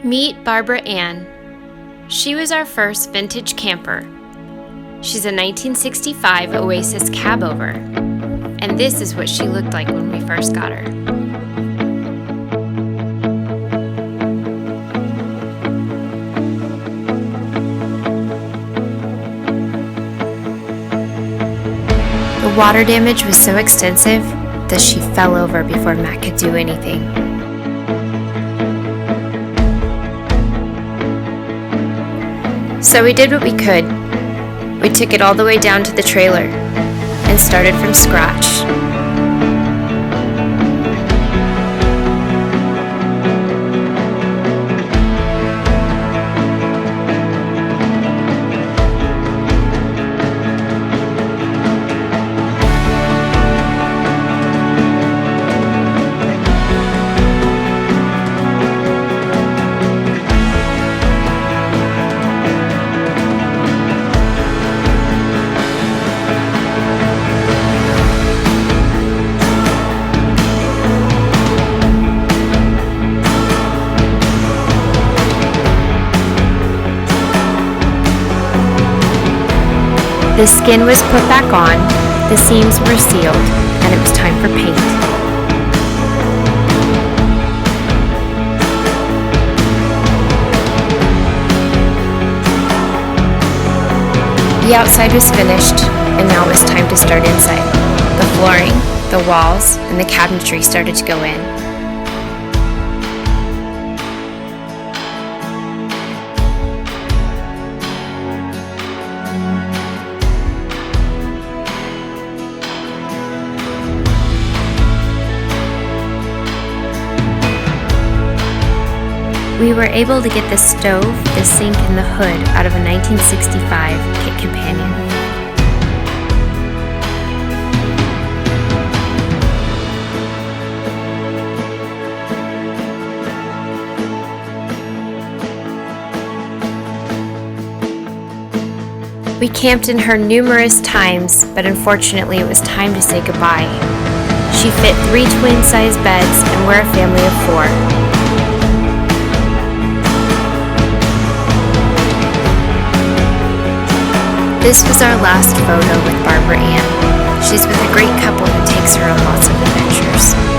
Meet Barbara Ann. She was our first vintage camper. She's a 1965 Oasis cabover, and this is what she looked like when we first got her. The water damage was so extensive that she fell over before Matt could do anything. So we did what we could. We took it all the way down to the trailer and started from scratch. The skin was put back on, the seams were sealed, and it was time for paint. The outside was finished, and now it was time to start inside. The flooring, the walls, and the cabinetry started to go in. We were able to get the stove, the sink, and the hood out of a 1965 kit companion. We camped in her numerous times, but unfortunately it was time to say goodbye. She fit 3 twin-size beds, and we're a family of 4. This was our last photo with Barbara Ann. She's with a great couple who takes her on lots of adventures.